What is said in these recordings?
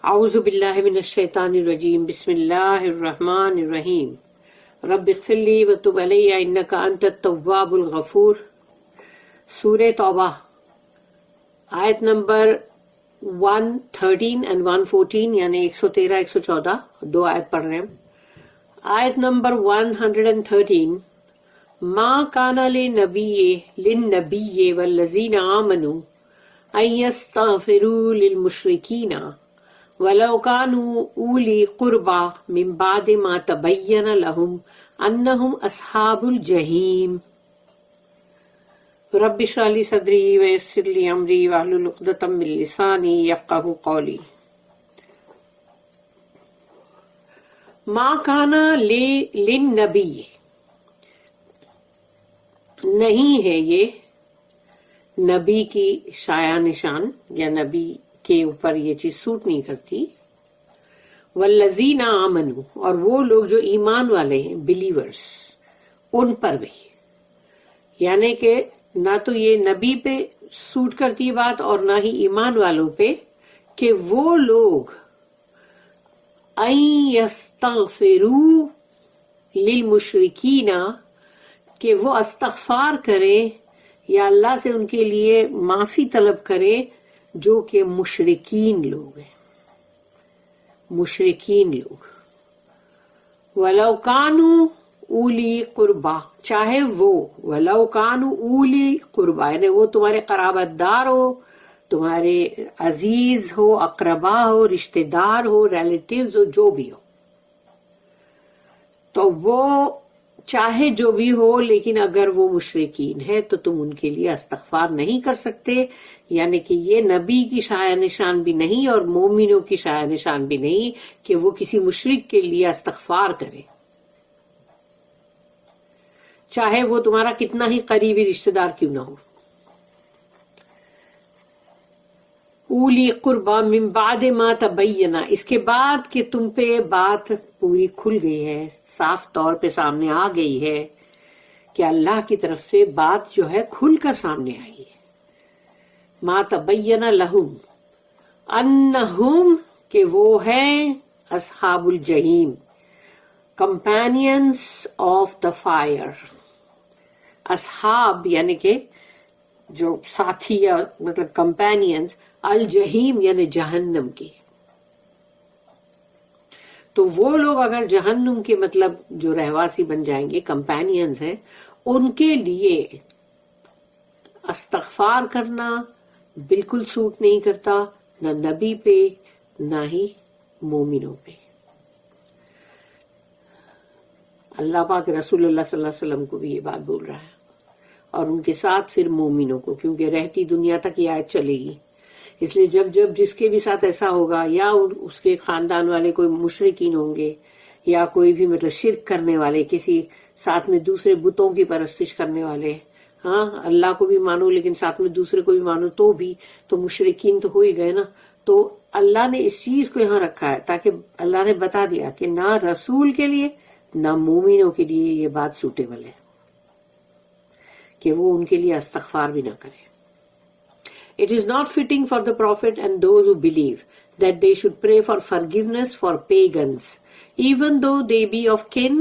اعوذ باللہ من الشیطان الرجیم بسم اللہ الرحمن الرحیم رب اغفر لی وتب علی انک انت التواب الغفور۔ سورہ توبہ آیت نمبر 113 and 114 یعنی 113 114 دو آیت پڑھ رہے ہیں۔ آیت نمبر 113 ما کان للنبی والذین آمنوا ان یستغفروا للمشرکین وَلَوْ كَانُوا أُولِي قُرْبَى مِنْ بَعْدِ مَا تَبَيَّنَ لَهُمْ أَنَّهُمْ أَصْحَابُ الْجَحِيمِ رَبِّ اشْرَحْ لِي صَدْرِي وَيَسِّرْ لِي أَمْرِي وَاحْلُلْ عُقْدَةً مِّن لِّسَانِي يَفْقَهُوا قَوْلِي۔ مَا كَانَ لِلنَّبِيِّ نہیں ہے یہ نبی کی شایع نشان یا نبی کے اوپر یہ چیز سوٹ نہیں کرتی۔ والذین آمنوا اور وہ لوگ جو ایمان والے ہیں بلیورز ان پر بھی، یعنی کہ نہ تو یہ نبی پہ سوٹ کرتی بات اور نہ ہی ایمان والوں پہ کہ وہ لوگ ان یستغفروا للمشرکین کہ وہ استغفار کرے یا اللہ سے ان کے لیے معافی طلب کرے جو کہ مشرکین لوگ ہیں، مشرکین لوگ۔ وَلَوْ كَانُوا أُولِي قُرْبَى چاہے وہ وَلَوْ كَانُوا أُولِي قُرْبَى یعنی وہ تمہارے قرابت دار ہو، تمہارے عزیز ہو، اقربا ہو، رشتہ دار ہو، ریلیٹیوز ہو، جو بھی ہو، تو وہ چاہے جو بھی ہو لیکن اگر وہ مشرکین ہے تو تم ان کے لیے استغفار نہیں کر سکتے، یعنی کہ یہ نبی کی شایع نشان بھی نہیں اور مومنوں کی شایع نشان بھی نہیں کہ وہ کسی مشرک کے لیے استغفار کرے، چاہے وہ تمہارا کتنا ہی قریبی رشتہ دار کیوں نہ ہو۔ اولی قربا من بعد ما تبین اس کے بعد کہ تم پہ بات پوری کھل گئی ہے، صاف طور پہ سامنے آ گئی ہے کہ اللہ کی طرف سے بات جو ہے کھل کر سامنے آئی ہے۔ ما تبین لہم انہم کہ وہ ہیں اصحاب الجحیم، کمپینینز آف دا فائر۔ اصحاب یعنی کہ جو ساتھی یا مطلب کمپینینز، الجحیم یعنی جہنم کی۔ تو وہ لوگ اگر جہنم کے مطلب جو رہواسی بن جائیں گے، کمپینینز ہیں، ان کے لیے استغفار کرنا بالکل سوٹ نہیں کرتا، نہ نبی پہ نہ ہی مومنوں پہ۔ اللہ پاک رسول اللہ صلی اللہ علیہ وسلم کو بھی یہ بات بول رہا ہے اور ان کے ساتھ پھر مومنوں کو، کیونکہ رہتی دنیا تک یہ آیت چلے گی۔ اس لیے جب جس کے بھی ساتھ ایسا ہوگا، یا اس کے خاندان والے کوئی مشرکین ہوں گے یا کوئی بھی مطلب شرک کرنے والے، کسی ساتھ میں دوسرے بتوں کی پرستش کرنے والے، ہاں اللہ کو بھی مانو لیکن ساتھ میں دوسرے کو بھی مانو تو بھی تو مشرکین تو ہو ہی گئے نا۔ تو اللہ نے اس چیز کو یہاں رکھا ہے تاکہ اللہ نے بتا دیا کہ نہ رسول کے لیے نہ مومنوں کے لیے یہ بات سوٹیبل ہے کہ وہ ان کے لیے استغفار بھی نہ کرے۔ It is not fitting for the Prophet and those who believe that they should pray for forgiveness for pagans, even though they be of kin,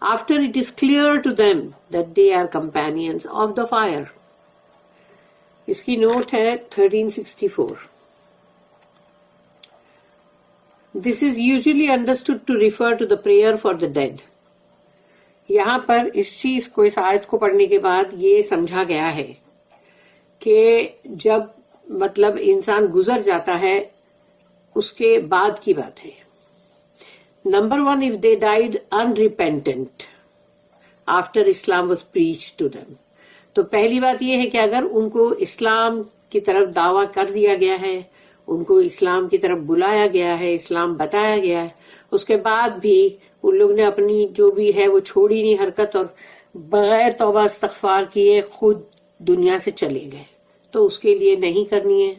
after it is clear to them that they are companions of the fire. اس کی note ہے 1364۔ This is usually understood to refer to the prayer for the dead. یہاں پر اس چیز کو، اس آیت کو پڑھنے کے بعد یہ سمجھا گیا ہے کہ جب مطلب انسان گزر جاتا ہے اس کے بعد کی بات ہے۔ Number 1 if they died unrepentant after Islam was preached to them، تو پہلی بات یہ ہے کہ اگر ان کو اسلام کی طرف دعویٰ کر دیا گیا ہے، ان کو اسلام کی طرف بلایا گیا ہے، اسلام بتایا گیا ہے، اس کے بعد بھی ان لوگ نے اپنی جو بھی ہے وہ چھوڑی نہیں حرکت اور بغیر توبہ استغفار کیے خود دنیا سے چلے گئے، تو اس کے لیے نہیں کرنی ہے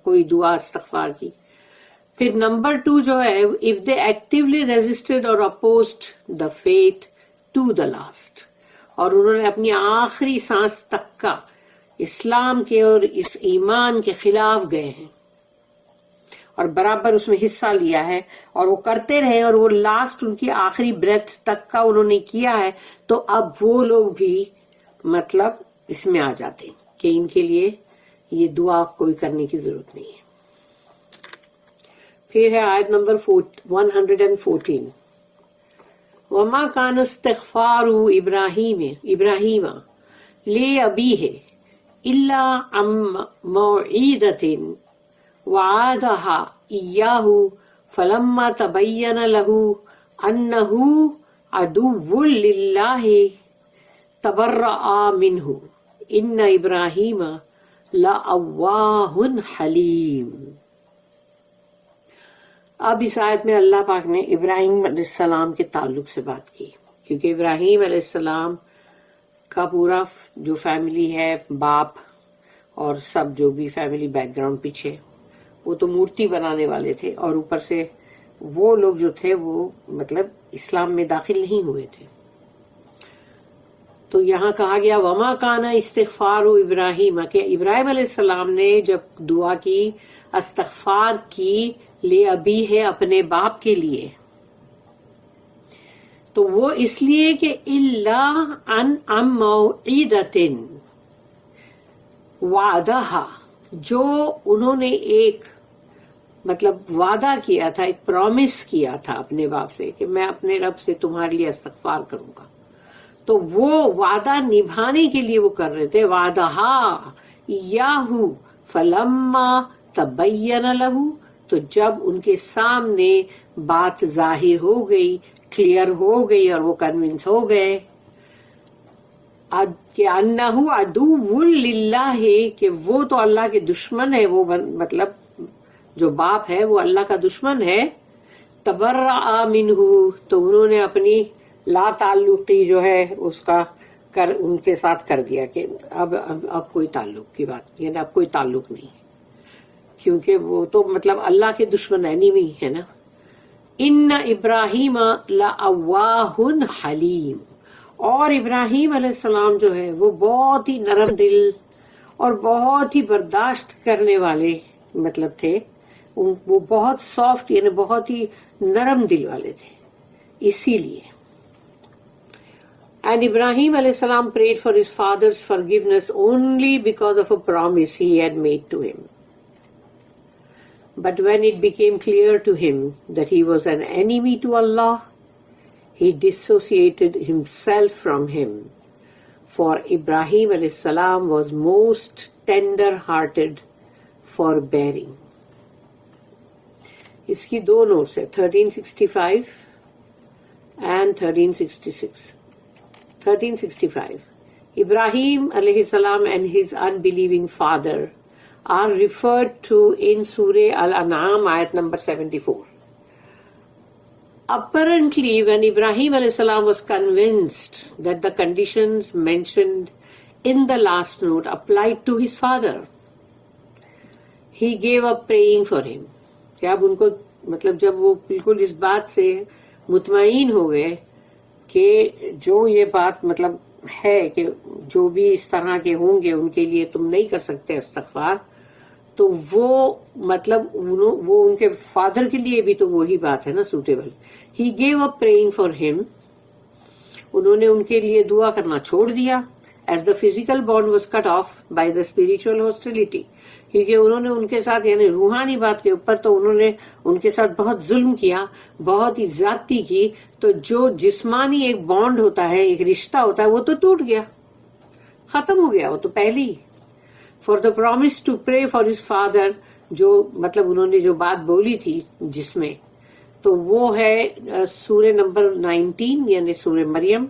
کوئی دعا استغفار کی۔ پھر نمبر 2 جو ہے if they actively resisted or opposed the faith to the last، اور انہوں نے اپنی آخری سانس تک کا اسلام کے اور اس ایمان کے خلاف گئے ہیں اور برابر اس میں حصہ لیا ہے اور وہ کرتے رہے اور وہ لاسٹ ان کی آخری بریتھ تک کا انہوں نے کیا ہے، تو اب وہ لوگ بھی مطلب اس میں آ جاتے ہیں کہ ان کے لیے یہ دعا کوئی کرنے کی ضرورت نہیں ہے. پھر ہے آیت نمبر 114. وما کان استغفار ابراہیم لأبیہ الا عن موعدۃ وعدها ایاہ فلما تبین لہ انہ عدو للہ تبرأ منہ ان ابراہیم لأواہ حلیم. اب اس آیت میں اللہ پاک نے ابراہیم علیہ السلام کے تعلق سے بات کی، کیونکہ ابراہیم علیہ السلام کا پورا جو فیملی ہے، باپ اور سب جو بھی فیملی بیک گراؤنڈ پیچھے، وہ تو مورتی بنانے والے تھے، اور اوپر سے وہ لوگ جو تھے وہ مطلب اسلام میں داخل نہیں ہوئے تھے. تو یہاں کہا گیا وما کانا استغفار ابراہیم، کہ ابراہیم علیہ السلام نے جب دعا کی، استغفار کی، لے ابی ہے اپنے باپ کے لیے، تو وہ اس لیے کہ اللہ عن موعدۃ وعدہا، جو انہوں نے ایک مطلب وعدہ کیا تھا، ایک پرومس کیا تھا اپنے باپ سے کہ میں اپنے رب سے تمہارے لیے استغفار کروں گا، تو وہ وعدہ نبھانے کے لیے وہ کر رہے تھے. وعدہا ایاہ فلما تبین لہ، تو جب ان کے سامنے بات ظاہر ہو گئی، کلیئر ہو گئی اور وہ کنونس ہو گئے کہ انہ عدو للہ، کہ وہ تو اللہ کے دشمن ہے، وہ مطلب جو باپ ہے وہ اللہ کا دشمن ہے. تبرأ منہ، تو انہوں نے اپنی لا تعلقی جو ہے اس کا ان کے ساتھ کر دیا کہ اب کوئی تعلق کی بات، یعنی اب کوئی تعلق نہیں، کیونکہ وہ تو مطلب اللہ کے دشمن انیمی ہے نا. ان ابراہیم لأواہ حلیم، اور ابراہیم علیہ السلام جو ہے وہ بہت ہی نرم دل اور بہت ہی برداشت کرنے والے مطلب تھے، وہ بہت سافٹ یعنی بہت ہی نرم دل والے تھے. اسی لیے And Ibrahim alayhi salam prayed for his father's forgiveness only because of a promise he had made to him. But when it became clear to him that he was an enemy to Allah, he dissociated himself from him. For Ibrahim alayhi salam was most tender-hearted, forbearing. اس کی دو notice ہے 1365 and 1366. 1365 Ibrahim alayhi salam and his unbelieving father are referred to in Surah Al-An'am ayat number 74. Apparently, when Ibrahim alayhi salam was convinced that the conditions mentioned in the last note applied to his father, he gave up praying for him. کہ اب ان کو مطلب جب وہ بالکل اس بات سے مطمئن ہو گئے کہ جو یہ بات مطلب ہے کہ جو بھی اس طرح کے ہوں گے ان کے لیے تم نہیں کر سکتے استغفار، تو وہ مطلب وہ ان کے فادر کے لیے بھی تو وہی بات ہے نا suitable. He give up praying for ہم، انہوں نے ان کے لیے دعا کرنا چھوڑ دیا. As the physical bond was cut off by the spiritual hostility, کیونکہ انہوں نے ان کے ساتھ یعنی روحانی بات کے اوپر تو انہوں نے ان کے ساتھ بہت ظلم کیا، بہت ہی زیادتی کی، تو جو جسمانی ایک بانڈ ہوتا ہے، ایک رشتہ ہوتا ہے، وہ تو ٹوٹ گیا، ختم ہو گیا وہ تو پہلے ہی. For the promise to pray for his father, جو مطلب انہوں نے جو بات بولی تھی جس میں، تو وہ ہے سورہ نمبر 19 یعنی سورہ مریم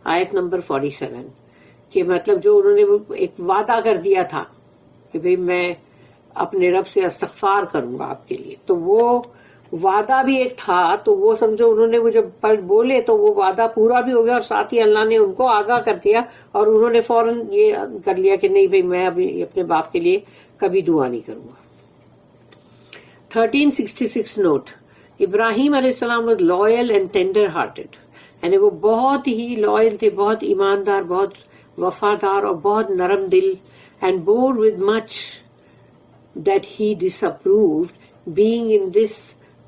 آیت نمبر 47، کہ مطلب جو انہوں نے ایک وعدہ کر دیا تھا کہ بھئی میں اپنے رب سے استغفار کروں گا آپ کے لیے، تو وہ وعدہ بھی ایک تھا، تو وہ سمجھو انہوں نے وہ جب بولے تو وہ وعدہ پورا بھی ہو گیا، اور ساتھ ہی اللہ نے ان کو آگاہ کر دیا، اور انہوں نے فوراً یہ کر لیا کہ نہیں بھئی میں ابھی اپنے باپ کے لیے کبھی دعا نہیں کروں گا. 1366 نوٹ، ابراہیم علیہ السلام was loyal and tender hearted, یعنی وہ بہت ہی لوئل تھے، بہت ایماندار، بہت وفادار اور بہت نرم دل. And bore with much that he disapproved, being in this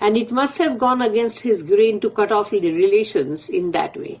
And it must have gone against his grain to cut off relations in that way.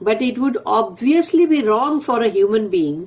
But it would obviously be wrong for a human being.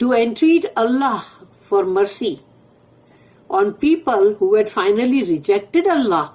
To entreat Allah for mercy on people who had finally rejected Allah,